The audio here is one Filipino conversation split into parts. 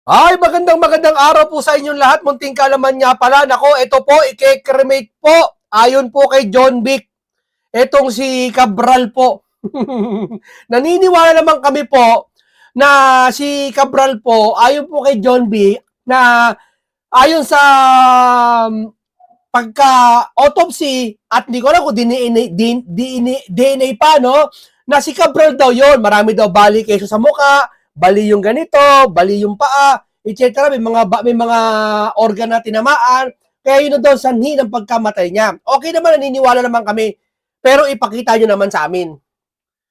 Ay, magandang araw po sa inyong lahat. Munting kalaman nga pala. Nako, ito po, i-cremate po. Ayon po kay John Vic. Etong si Cabral po. Naniniwala naman kami po na si Cabral po, ayon po kay John Vic, na ayon sa pagka-autopsy at hindi ko alam kung DNA pa, no? Na si Cabral daw yon, marami daw bali keso sa muka, bali yung ganito, bali yung paa, etc. May mga organ na tinamaan, kaya yun daw sanhi ng pagkamatay niya. Okay naman, naniniwala naman kami, pero ipakita nyo naman sa amin.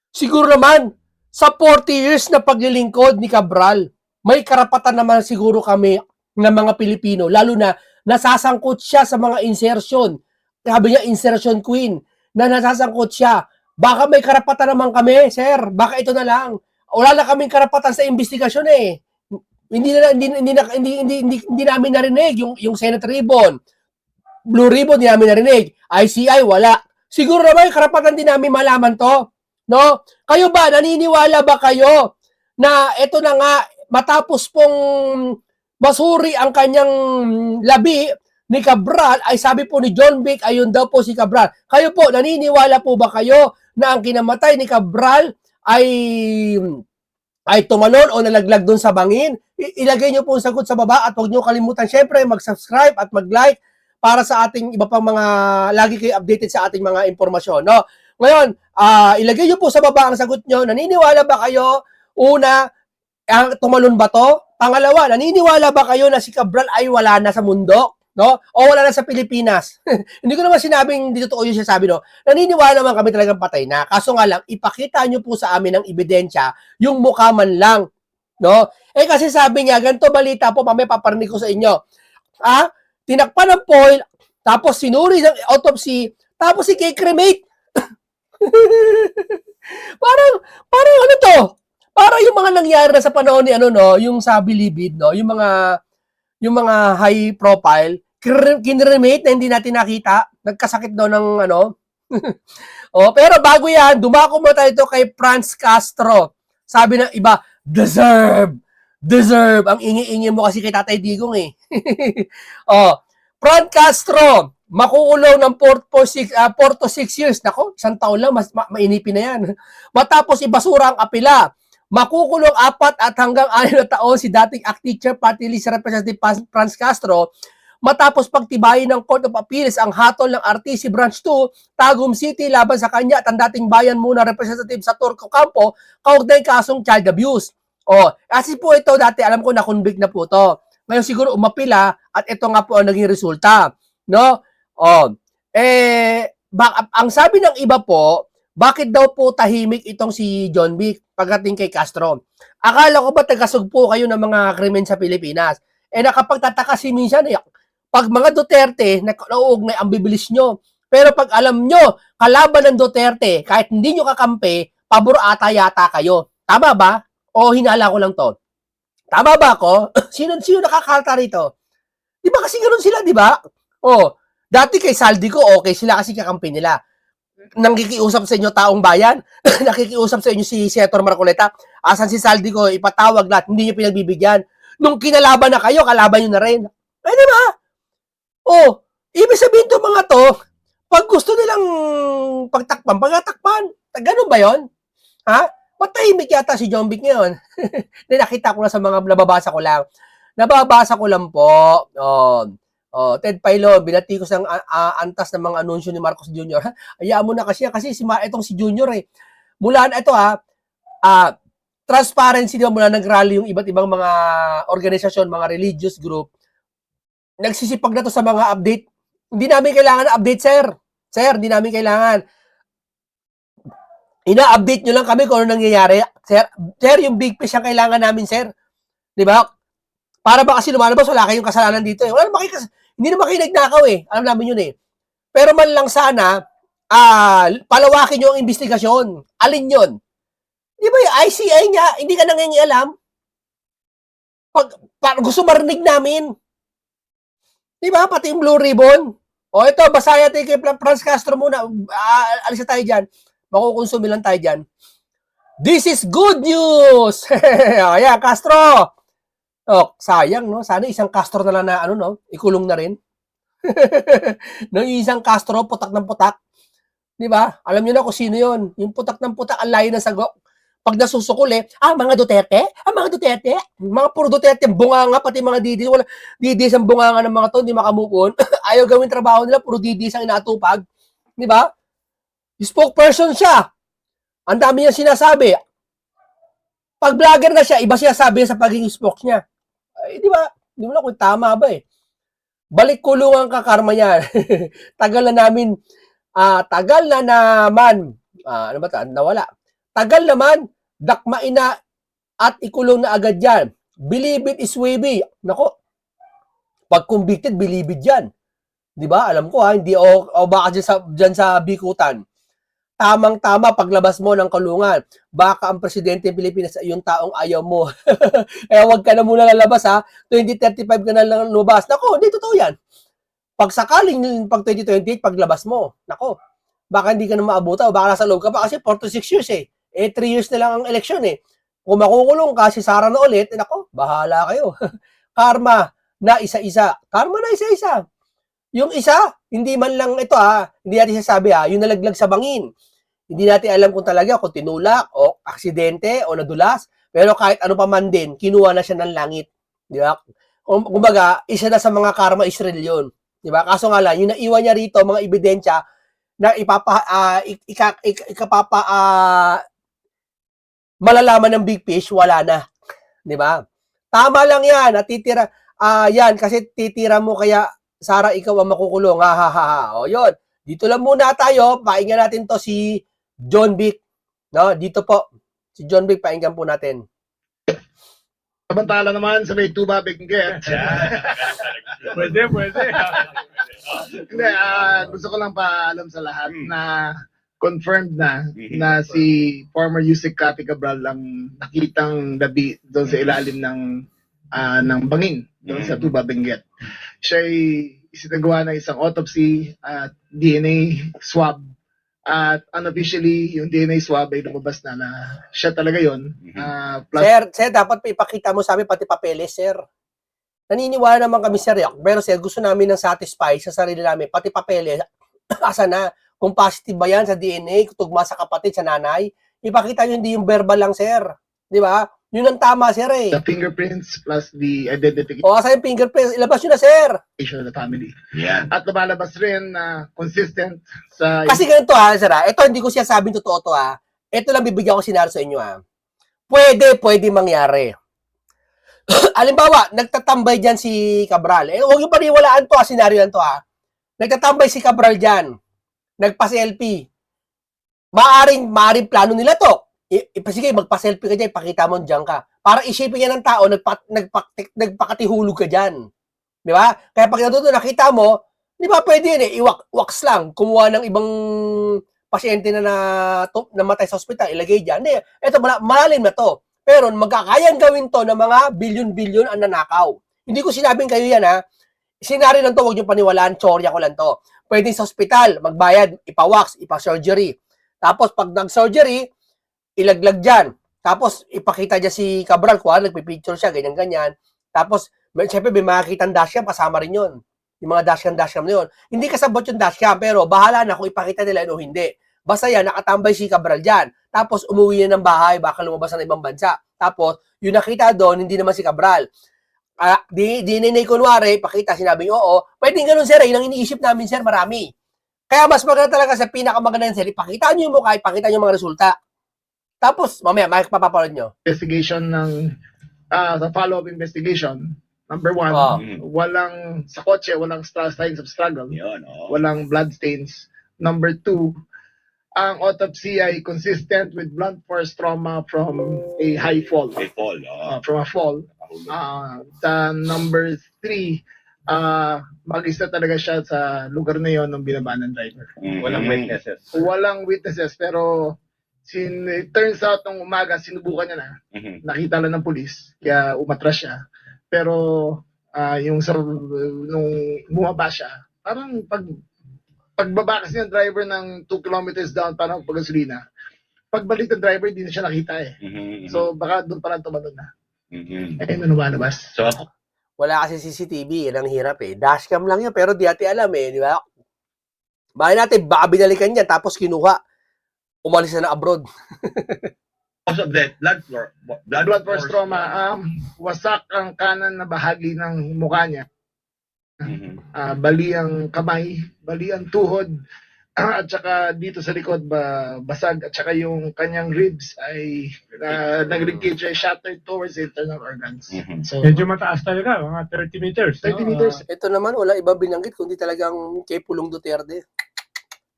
Siguro naman, sa 40 years na paglilingkod ni Cabral, may karapatan naman siguro kami ng mga Pilipino, lalo na nasasangkot siya sa mga insertion. Sabi niya, insertion queen, na nasasangkot siya. Baka may karapatan naman kami, sir. Baka ito na lang. Wala na kaming karapatan sa investigasyon eh. Hindi namin narinig yung Senate Ribbon. Blue Ribbon, hindi namin narinig. ICI, wala. Siguro naman, karapatan din namin malaman to. No? Kayo ba, naniniwala ba kayo na ito na nga, matapos pong basuri ang kanyang labi ni Cabral, ay sabi po ni John Vic, ayun daw po si Cabral. Kayo po, naniniwala po ba kayo na ang kinamatay ni Cabral ay tumalon o nalaglag doon sa bangin? Ilagay nyo po ang sagot sa baba at huwag nyo kalimutan syempre mag-subscribe at mag-like para sa ating iba pang mga, lagi kayo updated sa ating mga impormasyon. No? Ngayon, ilagay nyo po sa baba ang sagot nyo. Naniniwala ba kayo? Una, tumalon ba to? Pangalawa, naniniwala ba kayo na si Cabral ay wala na sa mundo? No? O wala na sa Pilipinas? Hindi ko naman sinabing di totoo yung sinasabi, no? Naniniwala naman kami talagang patay na. Kaso nga lang, ipakita nyo po sa amin ng ebidensya, yung mukha man lang. No? Eh kasi sabi niya, ganito balita po, mamaya paparinig ko sa inyo. Tinakpan ng foil, tapos sinuri ng autopsy, tapos i-cremate. parang ano to? Parang yung mga nangyari na sa panahon ni yung sa Bilibid, no? Yung mga high profile, kinremate na hindi natin nakita, nagkasakit daw ng pero bago yan, dumako mo tayo kay Franz Castro. Sabi ng iba, deserve. Ang ingi-ingi mo kasi kay Tatay Digong eh. Franz Castro, makukulong ng 4 to 6 years. Nako, isang taon lang, mainipin na yan. Matapos ibasura ang apela. Makukulong 4 at hanggang 6 na taon si dating ACT Chair Party List Representative Franz Castro matapos pagtibayin ng Court of Appeals ang hatol ng RTC Branch 2, Tagum City laban sa kanya at ang dating bayan muna representative sa Turco Campo kaugnay kasong child abuse. Kasi po ito dati alam ko na convict na po to. Ngayon siguro umapila at ito nga po ang naging resulta. No? Ang sabi ng iba po, bakit daw po tahimik itong si John Vic pagdating kay Castro? Akala ko ba tagasugpo kayo ng mga krimen sa Pilipinas? Nakapagtataka si minsan, pag mga Duterte, nauugnay ang bibilis nyo. Pero pag alam nyo, kalaban ng Duterte, kahit hindi nyo kakampi, pabor ata yata kayo. Tama ba? O hinala ko lang to? Tama ba ako? Sino nakakalta rito? Di ba kasi ganoon sila, di ba? Dati kay Saldi ko, okay sila kasi kakampi nila. Nakikiusap sa inyo taong bayan, nakikiusap sa inyo si Senator Marcoleta, asan si Saldi ko, ipatawag lahat, hindi nyo pinagbibigyan. Nung kinalaban na kayo, kalaban nyo na rin. Di ba? Ibig sabihin to mga to, pag gusto nilang pagtakpan. Ganun ba yon? Matahimik yata si John Vic ngayon. Nakita ko na sa mga nababasa ko lang. Nababasa ko lang po. Ted Pailo, binatikos ng antas ng mga anunsyo ni Marcos Jr. Hayaan mo na kasi itong si Jr. Mula ito transparency, diba, mula nag-rally yung iba't ibang mga organisasyon, mga religious group, nagsisipag na to sa mga update. Hindi namin kailangan update, sir. Sir, hindi namin kailangan. Ina-update nyo lang kami kung ano nangyayari. Sir, yung big fish ang kailangan namin, sir. Di ba? Para ba kasi lumalabas, wala kayong kasalanan dito eh. Hindi naman kayo nagnakaw eh. Alam namin yun eh. Pero man lang sana, palawakin nyo ang investigasyon. Alin yun? Di ba yung ICI niya, hindi ka nangingialam? Pag gusto marinig namin. Di ba? Pati yung Blue Ribbon. Ito, basaya tayo kay Franz Castro muna. Alis na tayo dyan. Makukonsumi lang tayo dyan. This is good news! Ayan, Castro! Oh, sayang, no? Sana isang Castro na lang na, ano, no? Ikulong na rin. Nang isang Castro, putak ng putak. Di ba? Alam niyo na kung sino yon. Yung putak ng putak, ang layo ng sagot. Pag nasusukol mga Duterte? Mga Duterte? Mga puro Duterte, bunganga, pati mga didis. Wala, didis ang bunganga ng mga to, hindi makamove on. Ayaw gawin trabaho nila, puro didis ang inatupag. Di ba? Spokesperson siya. Ang dami niya sinasabi. Pag vlogger na siya, iba siya sabi sa pagiging spokes niya. Ay, di ba? Di mo na kung tama ba eh. Balik kulungan ka, karma yan. Tagal na namin, tagal na naman, ano ba ta? Nawala. Tagal naman, dakmain na at ikulong na agad yan. Believe it is wavy. Nako, pag convicted, believe it yan. Di ba? Alam ko hindi o baka dyan sa bikutan. Tamang-tama paglabas mo ng kulungan. Baka ang presidente ng Pilipinas ay yung taong ayaw mo. Kaya wag ka na muna lalabas 2035 ka na lang lumabas. Nako, hindi totoo yan. Pag sakaling pag 2028, paglabas mo, nako, baka hindi ka na maabuta o baka nasa loob ka pa kasi 4 to 6 years eh. 3 years na lang ang eleksyon eh. Kung makukulong ka, si Sara na ulit, nako, bahala kayo. Karma na isa-isa. Karma na isa-isa. Yung isa, hindi man lang ito hindi natin sasabi yung nalaglag sa bangin. Hindi natin alam kung talaga kung tinulak o aksidente o nadulas. Pero kahit ano pa man din, kinuha na siya ng langit. Di ba? Kumbaga, isa na sa mga karma Israel yun. Di ba? Kaso nga lang, yung naiwan niya rito, mga ebidensya na malalaman ng big fish, wala na. Di ba? Tama lang yan. Natitira, yan, kasi titira mo kaya Sara, ikaw ang makukulong. O, yun. Dito lang muna tayo. Painggan natin to si John Vic. No? Dito po. Si John Vic, painggan po natin. Samantala naman sa may tuba Benguet. Pwede. Hindi, gusto ko lang paalam sa lahat na confirmed na si former Yusek Cathy Cabral ang nakitang gabi doon sa ilalim ng bangin doon sa tuba Benguet. Siya ay isinagawa ng isang autopsy at DNA swab. At unofficially, yung DNA swab ay lumabas na siya talaga yon. Plus, sir, dapat ipakita mo sa amin pati papeles, sir. Naniniwala naman kami, sir. Pero sir, gusto namin ng satisfy sa sarili namin, pati papeles. Asa na? Kung positive ba yan sa DNA, tugma sa kapatid, sa nanay, ipakita nyo hindi yung verbal lang, sir. Di ba? Yun ang tama, sir eh. The fingerprints plus the identification. Asa yung fingerprints? Ilabas nyo na, sir. Of the family. Yeah. At lumalabas rin na consistent sa... Kasi ganito sir Ito hindi ko siya sabing totoo to Ito lang bibigyan ko senaryo sa inyo Pwede mangyari. Halimbawa, nagtatambay dyan si Cabral. Huwag yung paniwalaan to senaryo lang to Nagtatambay si Cabral dyan. Nagpa-selfie. Maaring plano nila to. Sige, magpa-selfie ka dyan, ipakita mo dyan ka. Para isipin niya ng tao, nagpakatihulog ka dyan. Di ba? Kaya pag nakita mo, di ba pwede yun wax lang. Kumuha ng ibang pasyente na namatay sa ospital, ilagay dyan. Hindi, ito, malalim na to. Pero magkakayang gawin to ng mga bilyon-bilyon ang nanakaw. Hindi ko sinabing kayo yan Senaryo lang to, huwag nyo paniwalaan, tsorya ko lang to. Pwede sa ospital, magbayad, ipa-wax, ipa-surgery. Tapos pag nag-surgery, ilaglag dyan. Tapos ipakita niya si Cabral, nagpipicture siya, ganyan-ganyan. Tapos, siyempre may makikita ang dashcam, kasama rin yun. Yung mga dashcam na yun. Hindi kasabot yung dashcam, pero bahala na kung ipakita nila o hindi. Basta yan, nakatambay si Cabral dyan. Tapos umuwi na ng bahay, baka lumabas na ibang bansa. Tapos, yung nakita doon, hindi naman si Cabral. Di kunwari, pakita, sinabing oo. Pwedeng ganun, sir. Yun ang iniisip namin, sir, marami. Kaya mas maganda talaga sa pinakamagandang sir, ipakita nyo yung mukha, ipakita nyo yung mga resulta. Tapos, mamaya, papapanood nyo. Investigation sa follow-up investigation, number 1, walang, sa kotse, walang signs of struggle. Walang blood stains. Number 2, ang autopsy ay consistent with blunt force trauma from a high fall. From a fall. Number 3, mag-isa talaga siya sa lugar na yon ng binaba ng driver. Walang witnesses, pero it turns out nung umaga, sinubukan niya na. Nakita lang ng pulis, kaya umatras siya. Pero nung bumaba siya, parang pagbaba kasi ng driver ng 2 kilometers down, parang pag-gasolina, pagbalik ng driver, hindi na siya nakita So baka doon parang tumalon na. Eh, ano lumalabas? So ako, Wala kasi CCTV, yan ang hirap eh. Dashcam lang yan, pero di natin alam eh, di ba? Bahay natin, baka binalikan niya, tapos kinuha. Umalis na abroad. cause of death, Blood force trauma, wasak ang kanan na bahagi ng mukha niya. Bali ang kamay, bali ang tuhod, at saka dito sa likod basag, at saka yung kanyang ribs ay nag-leakage, ay shattered towards the internal organs. So, Medyo mataas talaga, mga 30 meters. 30 no? meters. Ito naman, wala ibang binanggit, kundi talagang kay Pulong Duterte.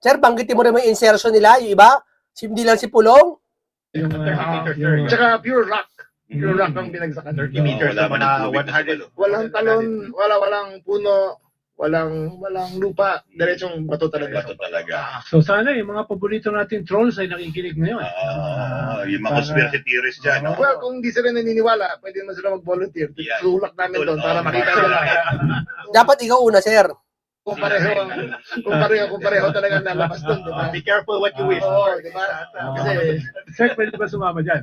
Sir, banggitin mo rin yung insertion nila, yung iba? Hindi lang si Pulong? Yung, 30 meters, yung- Tsaka pure rock. Pure rock ang binagsakan. 30 meters Wala naman man ang na tubig. 100. Walang talon, walang puno, walang lupa, diretsong bato talaga. Bato talaga. So sana yung mga paborito nating trolls ay nakikinig ngayon. Yung mga conspiracy theories dyan, no? Well, kung hindi sila naniniwala, pwede naman sila mag-volunteer. Yeah. Tulak namin doon para makita nila. Dapat ikaw una, sir. Kung pareho talaga nalabas doon, di ba? Be careful what you wish Oo, for. di ba? Kasi, Sir, pwede ba sumama dyan?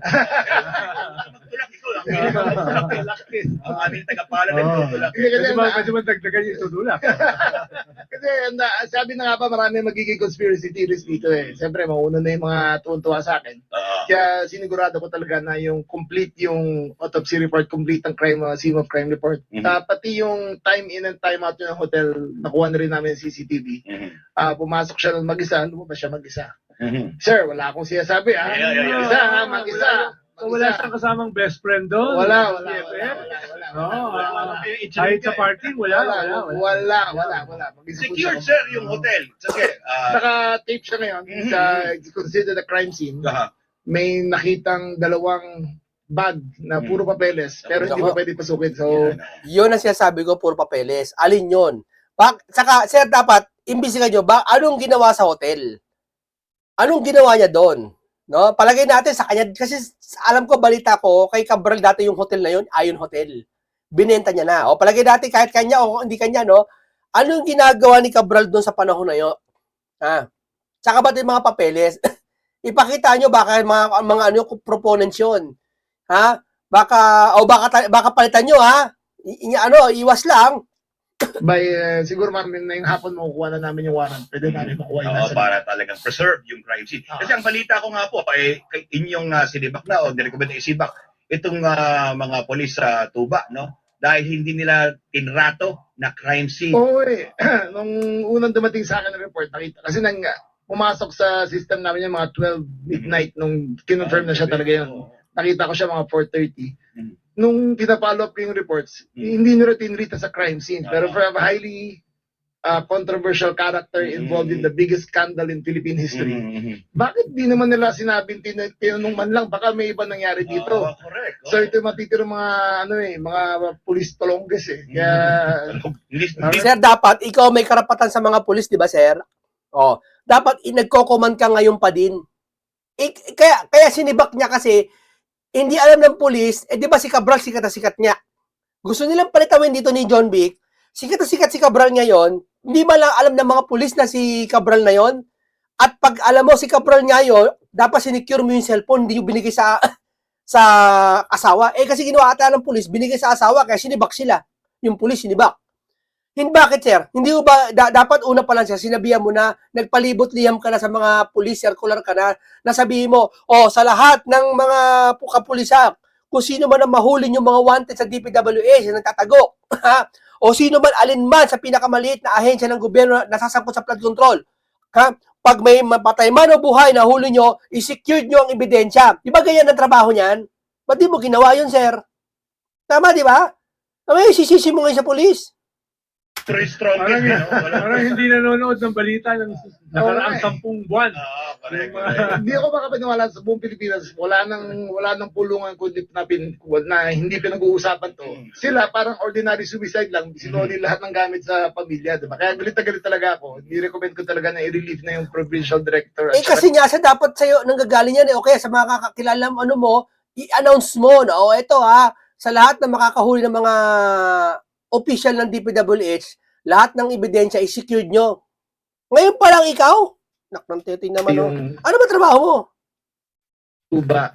Magtulak ito lang. Ang aming tagapala ng Oo. tutulak. hindi kasi, Pwede ba dagdagan yung tutulak? kasi sabi na nga ba, marami magiging conspiracy theories dito eh. Siyempre, mauna na yung mga tuwan-tuwa sa akin. Kaya sinigurado ko talaga na yung complete yung autopsy report, complete ang crime, scene of crime report. Pati yung time in and time out ng hotel, nakuha na rin namin yung CCTV. Pumasok siya ng mag-isa, lumabas siya mag-isa. Sir, wala akong sinasabi ha. Yeah. Mag-isa ha, mag-isa. So wala siyang kasamang best friend doon? Wala. Oo, kahit sa party, wala. Mag-isa po Secured, siya. sir, yung hotel. Kasi, Naka-tape siya ngayon. Sa considered a crime scene. May nakitang dalawang bag na puro papeles, pero hindi pa pwede pasukin. So, Yun ang sinasabi ko, puro papeles. Alin yun? Saka, sir, dapat, imbisigan nyo, anong ginawa sa hotel? Anong ginawa niya doon? No? Palagay natin sa kanya, kasi alam ko, balita ko, kay Cabral dati yung hotel na yun, Ayon Hotel. Binenta niya na. O palagay natin, kahit kanya o hindi kanya, no? Anong ginagawa ni Cabral doon sa panahon na yun? Tsaka ba yung mga papeles? Ipakita nyo baka mga ano proponents yun. Ha? Baka palitan nyo, ha? Iwas lang. by siguro na yung hapon makukuha na namin yung warrant. Pwede namin makuha yung nasa. para talagang preserve yung crime scene. Kasi ang balita ko nga po, kay inyong sinibak na o nirecommend na isibak, itong mga polis sa Tuba, no? Dahil hindi nila tinrato na crime scene. Oo eh. Nung unang dumating sa akin ng report, nakita. Kasi pumasok sa system namin yung mga 12 midnight nung kinonfirm na siya talaga yun. Nakita ko siya mga 4:30. Nung pinapollow up ko yung reports, hindi nyo rin tinrita sa crime scene. Pero for a highly controversial character involved in the biggest scandal in Philippine history, bakit di naman nila sinabing tinanong man lang, baka may iba nangyari dito. Correct. So ito yung matitiro mga mga police tolongges eh. Kaya Sir, dapat ikaw may karapatan sa mga pulis, di ba, sir? Dapat nagko-command ka ngayon pa din. Kaya sinibak niya kasi hindi alam ng pulis, di ba si Cabral sikat na sikat niya. Gusto nilang palitawin dito ni John Vic, sikat na sikat si Cabral ngayon, hindi man lang alam ng mga pulis na si Cabral na yon. At pag alam mo si Cabral ngayon, dapat sinecure mo yung cellphone, hindi yung binigay sa asawa. Kasi ginawa ata ng pulis, binigay sa asawa, kaya sinibak sila. Yung pulis sinibak. Bakit, sir? Hindi mo ba, dapat una pa lang siya, sinabihan mo na, nagpalibot-liham ka na sa mga police, circular ka na, nasabihin mo, sa lahat ng mga kapulisan, kung sino man ang mahuli yung mga wanted sa DPWH na nagtatago, o sino man alinman sa pinakamaliit na ahensya ng gobyerno na nasasangkot sa flood control, pag may mapatay man o buhay na huli nyo, i-secured nyo ang ebidensya. Di ba ganyan ang trabaho niyan? Ba't di mo ginawa yun, sir? Tama, di ba? Sisisi mo ngayon sa police. Parang hindi nanonood ng balita ng nakaraang 10 buwan. hindi ako makapaniwala sa buong Pilipinas. Wala nang pulungan kundi na hindi pinag-uusapan to. Sila parang ordinary suicide lang. Sinuli lahat ng gamit sa pamilya. Diba? Kaya galit na galit talaga ako. Ni-recommend ko talaga na i-relieve na yung provincial director. Kasi nga sa dapat sa'yo nanggagaling yan. O kaya sa mga kakakilala mo, i-announce mo na, ito sa lahat ng makakahuli ng mga official ng DPWH, lahat ng ebidensya i-secured nyo. Ngayon pa lang ikaw? Naknang titing naman. Ano ba trabaho mo? Tuba,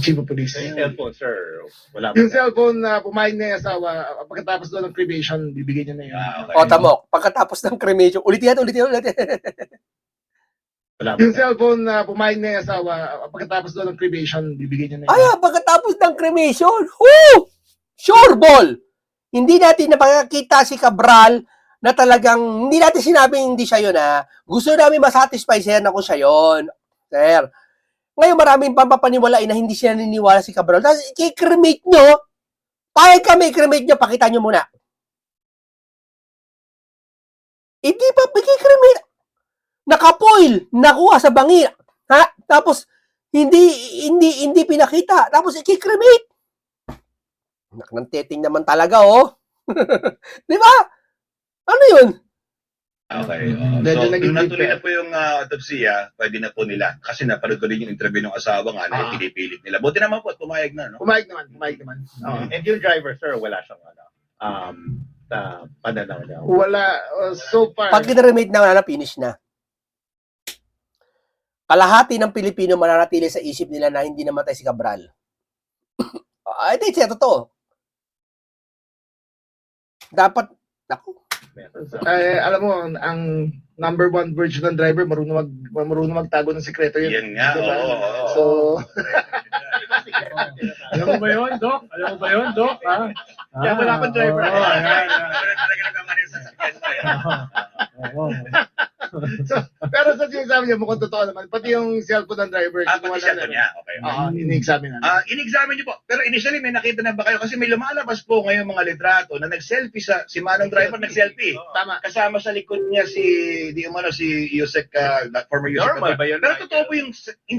Chief of Police. Yung cellphone, sir, wala ba? Yung cellphone na pumayag na yung asawa, pagkatapos doon ng cremation, bibigyan niya na yun. Okay. O, tamo, pagkatapos ng cremation, ulitin. Wala ba? Yung cellphone na pumayag na yung asawa, pagkatapos doon ng cremation, bibigyan niya na yun. Ay, pagkatapos ng cremation, whoo! Sure ball! Hindi natin napakakita si Cabral na talagang, hindi natin sinabing hindi siya yun, ha. Gusto namin masatisfy siya na kung siya yun. Sir. Ngayon, maraming pampapaniwalain na hindi siya naniniwala si Cabral. Tapos, i-cremate nyo, pahig kami, i-cremate nyo, pakita nyo muna. Hindi pa, i-cremate. Nakapoil, nakuha sa bangi. Ha? Tapos, hindi pinakita. Tapos, i-cremate. Nang teting naman talaga, oh. Di ba? Ano yun? Okay. Medyo So, naging kung natuloy deep, na po yung autopsya, pwede na po nila. Kasi napanood ko rin yung interview ng asawa nga na pinipilit nila. Buti naman po, pumayag na, no? Pumayag naman. Oo. And yung driver, sir, wala siyang pananaw niya. Wala, so far, Pag kinaremate na, finish na. Kalahati ng Pilipino mananatili sa isip nila na hindi namatay si Cabral. I think siya totoo. Dapat, naku, alam mo, ang number one virtue ng driver, marunong magtago ng sekreto yun. Yan nga, Diba? oo. So, Alam mo ba yun, Doc? Alam mo ba yun, Doc? Ha? Kaya wala akong driver. Oo, ayan. Talaga nagkamanin sa sakyan na yan. Oo. pero sa sinasabi niya, mukhang totoo naman. Pati yung cellphone ng driver, Pati kinuha siya na niya. Okay. ini-examine na. In-examine niyo po. Pero initially, may nakita na ba kayo? Kasi may lumalabas po ngayon mga litrato na nag-selfie si Manong driver, nag-selfie. Tama. Kasama sa likod niya si Yusek, former Yusek. Normal ba yun? Pero totoo po yung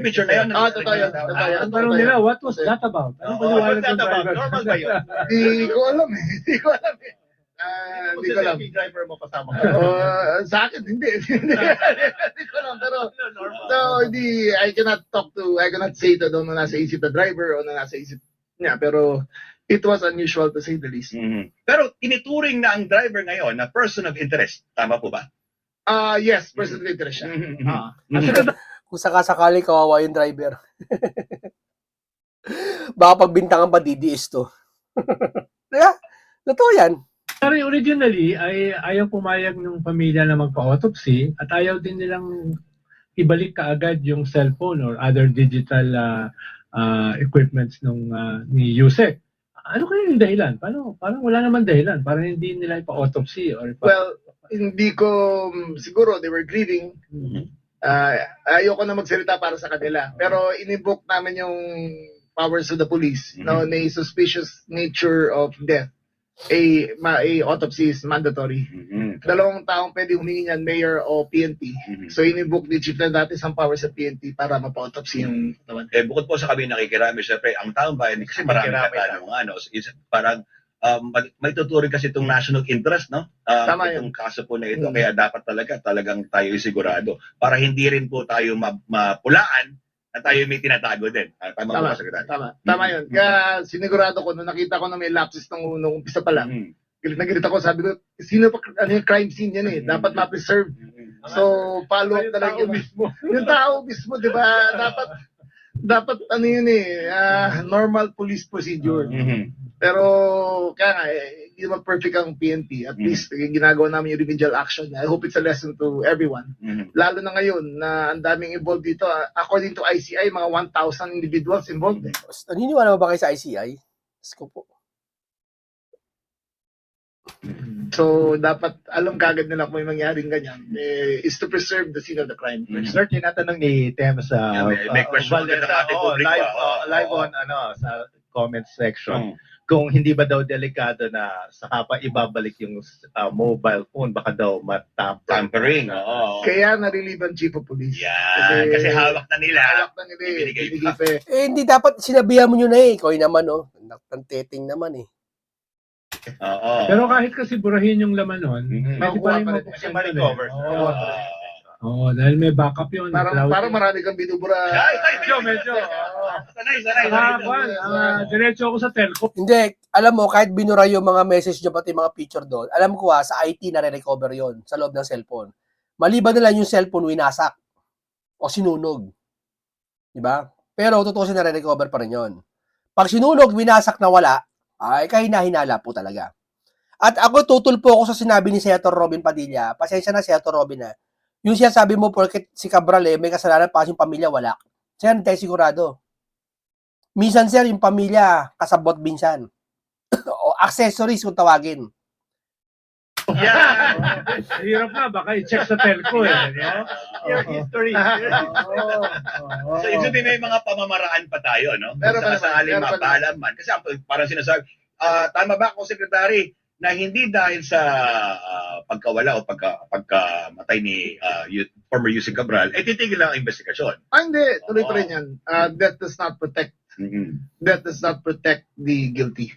picture na yun. Totoo yun. Totoo yun. Ang tanong nila, what was that about? Ano ba What's yung that about? Normal ba yun? Hindi ko alam eh. Hindi ko alam. Hindi ko alam. Yung driver mo kasama ka. Sa akin, hindi. Hindi ko alam. Pero, so, hindi, I cannot say to doon na nasa isip na driver o na nasa isip niya. Pero, it was unusual to say the least. Pero tinituring na ang driver ngayon na person of interest. Tama po ba? Yes, person of interest siya. kung sakasakali kawawa yung driver. Baka pagbintangan pa DDS to. Kaya, totoo yan. Pero originally, ay ayaw pumayag ng pamilya na magpa-autopsy at ayaw din nilang ibalik kaagad yung cellphone or other digital equipments ni Yusek. Ano kaya yung dahilan? Parang wala naman dahilan. Parang hindi nila ipa-autopsy or Well, hindi ko, siguro, they were grieving. Ayoko na magsalita para sa kanila. Pero in-invoke namin yung powers of the police. No, may suspicious nature of death. A autopsy is mandatory. Dalawang taong pwede humingi niyan, mayor o PNP. So in-invoke ni Chief na dati ang powers sa PNP para mapa-autopsy yung katawan. Bukod po sa kami nakikirami, syempre, ang taong bayan, kasi maraming katanungan, no? Parang, may tuturing kasi itong national interest, no? Tama Itong kaso po na ito, kaya dapat talagang tayo sigurado para hindi rin po tayo mapulaan na tayo may tinatago din. Tama po, Secretary? Tama yun. Kaya sinigurado ko, nung nakita ko na may lapses nung umpisa pa lang, galit na galit ako, sabi ko, sino pa, ano yung crime scene yan eh, dapat ma-preserve. So, follow up talaga yun. Yung tao mismo, di ba, dapat ano yun eh, normal police procedure. Pero, kaya nga, hindi naman perfect ang PNP. At least, ginagawa namin yung remedial action. I hope it's a lesson to everyone. Lalo na ngayon, na ang daming involved dito. According to ICI, mga 1,000 individuals involved. Naniniwala mo ba kayo sa ICI? Sko po. So, dapat alam kagad nila kung may mangyaring ganyan. Is to preserve the scene of the crime. Sir, tinatanong ni Tem sa may question ulit ang ating publiko. live on sa comment section. Kung hindi ba daw delikado na saka pa ibabalik yung mobile phone, baka daw Tampering, oo. Kaya nariliban Chief of Police. Yan, kasi hawak na nila. Hawak na nila eh. Ibinigay Binigay pa eh. Hindi dapat, sinabihan mo nyo na eh. Ikaw naman, oh. Tanteting naman eh. Oo. Pero kahit kasi burahin yung laman nun, pwede pa rin Kasi mabuksan ma-recover. Oo, dahil may backup yun. Parang marami kang binubura. Medyo. Sanay. Diretso ako sa telco. Hindi, alam mo, kahit binura yung mga message nyo, pati mga picture doon, alam ko sa IT na-recover yon sa loob ng cellphone. Maliban na lang yung cellphone winasak o sinunog. Diba? Pero tutusin na recover pa rin yun. Pag sinunog, winasak na wala, ay kahina-hinala po talaga. At ako tutol po ako sa sinabi ni Senator Robin Padilla. Pasensya na, Senator Robin, ha. Yung siya sabi mo, porket si Cabral may kasalanan pa yung pamilya, wala. Sir, hindi tayo sigurado. Minsan, sir, yung pamilya, kasabot minsan. O accessories kung tawagin. Yan! Hirap nga, baka i-check sa telco eh. No? Your history. So, ibig sabihin may mga pamamaraan pa tayo, no? Meron pa Sa naman, sakaling meron pa mabalam man. Kasi parang sinasabi, tama ba ako, Secretary, na hindi dahil sa pagkawala o pagkamatay ni former Yusek Cabral, titigil lang ang investigasyon. Hindi, tuloy pa rin yan. That does not protect the guilty.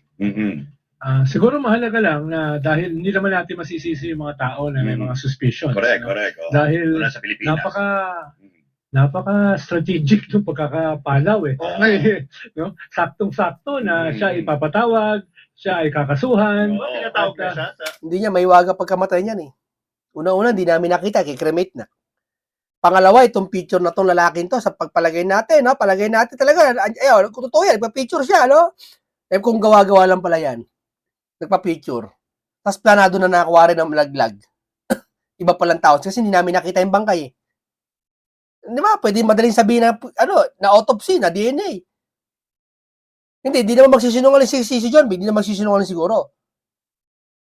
Siguro mahalaga lang na dahil hindi naman natin masisisi yung mga tao na may mga suspicions. Correct, no? correct. Oh. Dahil Mula sa Pilipinas. napaka-strategic ng pagkakapalaw eh. Oo. No? Saktong-sakto na siya Mm. ipapatawag, siya ay kakasuhan. Oo. Tinatawag na siya sa Hindi niya may waga pagkamatay niyan eh. Una-una, hindi namin nakita, kikremate na. Pangalawa, itong picture na tong lalaking to, sa pagpalagay natin, no? Palagay natin talaga, kung totoo yan, nagpa-picture siya, no? Kung gawa-gawa lang pala yan, nagpa-picture. Tapos planado na nakakuha rin ng malaglag. Iba palang tao, kasi hindi namin nakita yung bangkay eh. Di ba? Pwede madaling sabihin na, na autopsy, na DNA. Hindi naman magsisinungaling si John B. Hindi naman magsisinungaling siguro.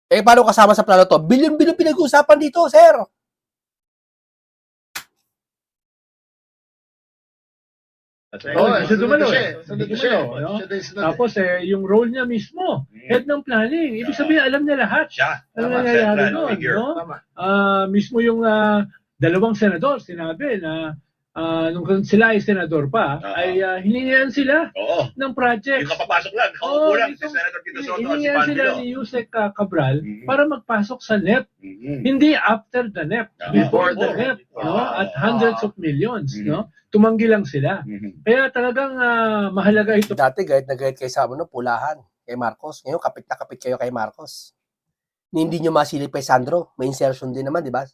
Paano kasama sa plano to? Bilyon-bilyon pinag-uusapan dito, sir. Siya dumalo Sunod na siya. no? Siya din sunod. Tapos yung role niya mismo, head ng planning. Ibig sabihin, alam niya lahat. Siya. Ano Tama, nangyayari central doon, figure. no? Tama. Mismo yung dalawang senador, sinabi na nung sila ay senador pa, Oo. ay hiningihan sila Oo. ng project. Yung kapapasok lang. Oo, Kaupo lang si itong- Senator Tito Soto at si Hiningihan sila Panfilo. ni Yusek Cabral Mhm. para magpasok sa NEP. Mhm. Hindi after the NEP, before the NEP, no? At hundreds of millions, Mhm. no? Tumanggi lang sila. Mhm. Kaya talagang mahalaga ito. Dati, galit na galit kayo sa pulahan, kay Marcos. Ngayon, kapit na kapit kayo kay Marcos. Hindi nyo masilip kay Sandro. May insertion din naman, di ba?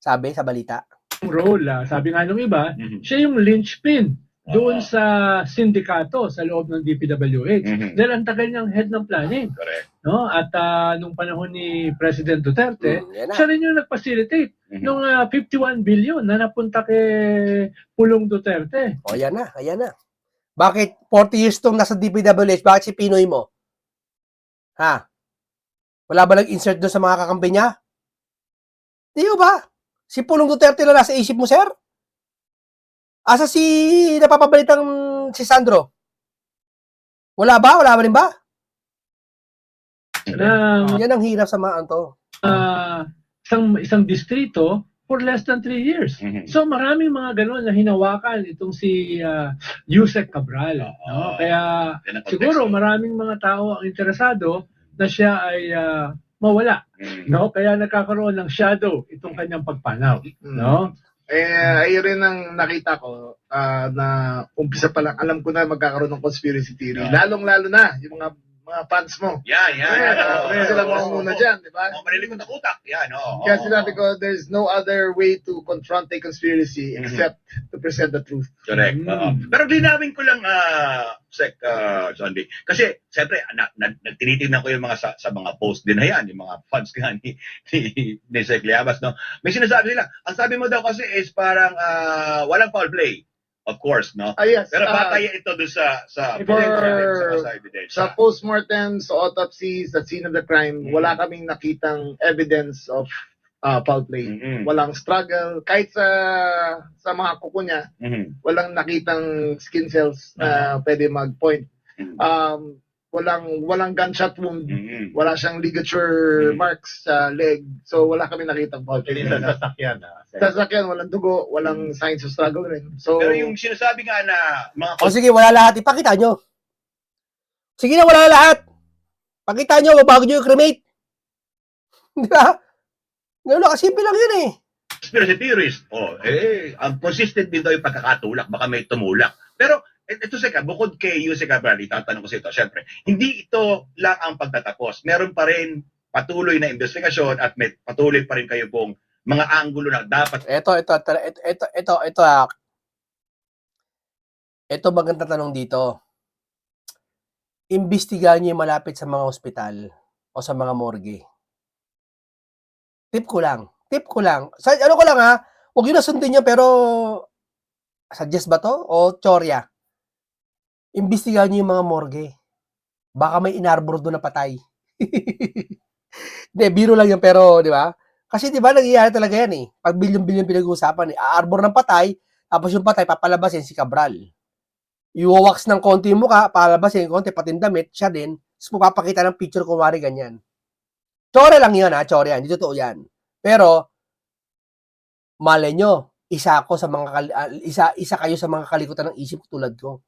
Sabi sa balita. Role. Sabi nga nung iba, Mhm. siya yung linchpin doon Oo. sa sindikato sa loob ng DPWH. Mhm. Dahil ang tagal niyang head ng planning. Correct. No? At nung panahon ni President Duterte, Yan na. siya rin yung nag-facilitate Mhm. nung 51 billion na napunta kay Pulong Duterte. O, yan na. Ayan na. Bakit 40 years tong nasa DPWH? Bakit si Pinoy mo? Ha? Wala ba nag-insert doon sa mga kakampi niya? Di ba? Si Pulong Duterte na nasa isip mo, sir? Asa si napapabalitang si Sandro? Wala ba? Wala ba rin ba? Na Yan ang hirap sa mga to. isang distrito for less than 3 years. Mhm. So maraming mga ganun na hinawakan itong si Yusek Cabral. Oo. No? Kaya Yan ang siguro konteksto. maraming mga tao ang interesado na siya ay mawala. Mhm. No? Kaya nagkakaroon ng shadow itong kanyang pagpanaw. No? Ayun rin ang nakita ko na umpisa pa lang, alam ko na magkakaroon ng conspiracy theory. Yeah. Lalong-lalo na yung mga fans mo. Yan. Sila mauna dyan, di ba? Mga manilikot na utak. Yan, oo. Kaya sinabi ko, there's no other way to confront a conspiracy except to present the truth. Correct. Mm. Oo. Pero linawin ko lang, Sec, John B. Kasi, siyempre, tinitingnan ko yung mga sa mga post din na yan, yung mga fans nga ni Sec Liabas, no? May sinasabi nila, ang sabi mo daw kasi is parang walang foul play. Of course, no? Yes. Pero bataya ito doon sa Sa postmortem, sa autopsy, sa scene of the crime, wala kaming nakitang evidence of foul play. Mhm. Walang struggle. Kahit sa mga kuko niya, Mhm. walang nakitang skin cells na pwede mag-point. Mhm. Walang gunshot wound. Mhm. Wala siyang ligature Mhm. marks sa leg. So wala kami nakitang foul play. Hindi sa sasakyan. Sa sasakyan, walang dugo, walang signs of struggle rin. So, Pero yung sinasabi nga na mga O sige, wala lahat. Ipakita nyo. Sige na, wala lahat. Pakita nyo, bago nyo i-cremate. Di ba? Ganun lang, kasimple lang yun eh. conspiracy theorist, ang consistent din daw yung pagkakatulak, baka may tumulak. Pero, ito Seka, bukod kay Yusek Cabral, itatanong ko sa ito, syempre, hindi ito lang ang pagtatapos. Meron pa rin patuloy na investigasyon at may patuloy pa rin kayo pong mga anggulo na dapat. Ito Ito magandang tanong dito. Imbestigahan niyo yung malapit sa mga ospital o sa mga morgue. Tip ko lang. Tip ko lang. Sa, ano ko lang ha, huwag yun na sundin nyo pero suggest ba to? O tsorya? Imbestigahan niyo yung mga morgue. Baka may inarbor doon na patay. Hindi, biro lang yan pero, di ba? Kasi di ba, nangyayari talaga yan eh. Pag bilyon-bilyon pinag-uusapan eh. Aarbor ng patay, tapos yung patay, papalabasin si Cabral. Iwawax ng konti yung mukha, papalabasin konti, pati yung damit, siya din. Tapos magpapakita ng picture kumari ganyan. Tsore lang yun ha, tsore yan. Hindi totoo yan. Pero, malay nyo, isa ako sa mga, isa kayo sa mga kalikutan ng isip tulad ko.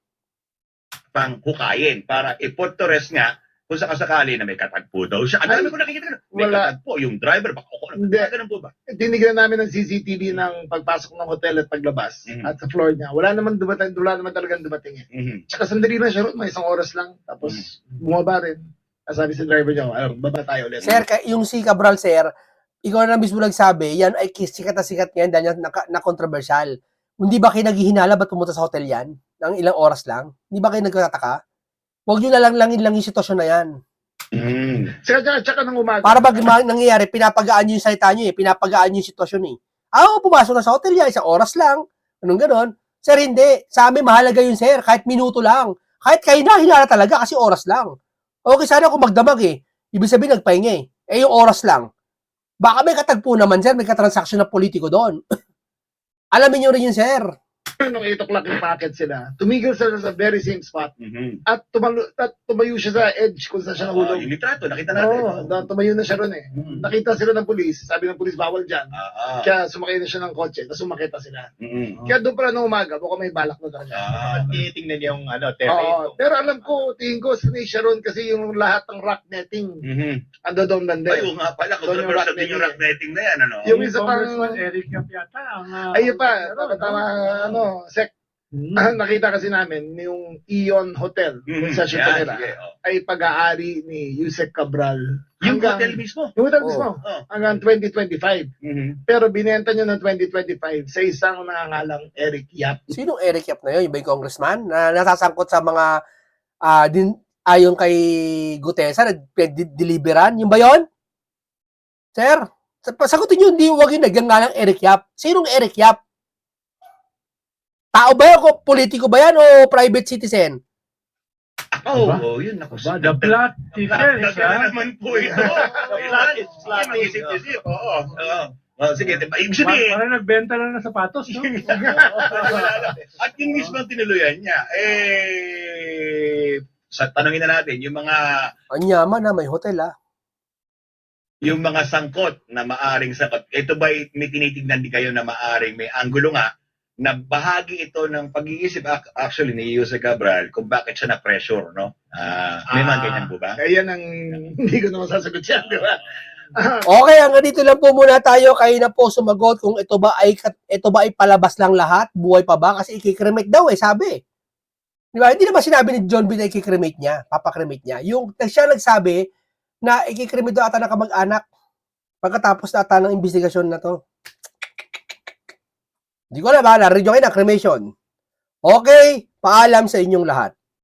Pang hukayin para i-put to rest nga kung sakasakali na may katagpo daw siya. Ang dami ko nakikita. May Wala. katagpo, yung driver, baka ako. Hindi. Ganun po ba? Tinignan namin ng CCTV ng pagpasok ng hotel at paglabas Mhm. at sa floor niya. Wala naman talagang dumating eh. Mhm. Tsaka sandali lang siya ron, may 1 oras lang. Tapos bumaba rin. Sabi sa driver niya, baba tayo ulit. Sir, yung si Cabral, sir, ikaw na mismo nagsabi, yan ay sikat na sikat ngayon dahil na controversial. Hindi ba kayo naghihinala ba't pumunta sa hotel yan? Ng ilang oras lang? Hindi ba kayo nagtataka? Huwag nyo lalangin lang yung sitwasyon na yan. Mhm. Tsaka nang umaga. Para pag nangyayari, pinapagaan nyo yung salita nyo eh. Pinapagaan nyo yung sitwasyon eh. Pumasok na sa hotel yan, 1 oras lang. Anong ganon? Sir, hindi. Sa amin, mahalaga yun, sir. Kahit minuto lang. Kahit kayo na, hinala talaga kasi oras lang. Okay, sana kung magdamag eh. Ibig sabihin, nagpahinga eh. Yung oras lang. Baka may katagpo naman, sir. May katransaksyon na politiko doon. Alamin nyo rin yun, sir. Nung 8 o'clock yung packet sila, tumigil sila sa very same spot Mhm. at tumayo siya sa edge kung saan siya nahulog. Yung litrato, nakita natin. Oo, tumayo na siya ron eh. Mhm. Nakita sila ng pulis, sabi ng pulis bawal dyan. Ah, ah. Kaya sumakay na siya ng kotse, tapos sumakita sila. Mhm. Kaya doon pala nung umaga, baka may balak na talaga. Ah. Tinitingnan yung Oo, terrain. pero alam ko, tingin ko, sanay siya ron kasi yung lahat ng rock netting, Mhm. ando doon banda. Ay, oo nga pala, Doon yung controversial rock din yung rock netting na yan, ano? Yung isa pang, Congressman Eric Yap yata ang ayun pa, meron, tama, no? sec, Hmm. nakita kasi namin yung Ion Hotel, kung saan siya Yan, tumira, sige, oh. ay pag-aari ni Yusek Cabral. Yung Hanggang- hotel mismo. Yung hotel Oo. mismo, Oh. hanggang 2025. Mhm. Pero binenta niya ng 2025 sa isang nangangalang Eric Yap. Sinong Eric Yap na yun? Yung ba yung congressman? Na nasasangkot sa mga ayon kay Gutesa, nag-deliveran? Yung ba yun? Sir, sagutin nyo, hindi huwag yung nagngangalang Eric Yap. Sinong Eric Yap? Tao ba yan? Politiko ba yan? O private citizen? Oh, Aba? oh, yun ako. Ba, the plot thickens, Talaga ha? naman po ito. Plot is Isip-isip, oo. Oo. Oh, sige, ibig sabihin, Parang nagbenta lang ng sapatos, no? at yung mismo tinuluyan niya, sa tanongin na natin, yung mga Ang yaman na, may hotel sangkot na maaring sangkot, ito ba may tinitignan din kayo na maaring may anggulo nga na bahagi ito ng pag-iisip actually ni Jose Cabral kung bakit siya na-pressure, no? May mga ganyan po ba? Kaya nang hindi ko naman sasagot yan, di ba? Okay, hanggang dito lang po muna tayo. Kayo na po sumagot kung ito ba ay palabas lang lahat, buhay pa ba? Kasi ikikremate daw sabi. Di ba? Hindi naman sinabi ni John B na ikikremate niya, papakremate niya. Yung siya nagsabi na ikikremate daw ata ng kamag-anak pagkatapos na ata ng investigasyon na to. Hindi ko alam narinig nyo kayo na cremation. Okay, paalam sa inyong lahat.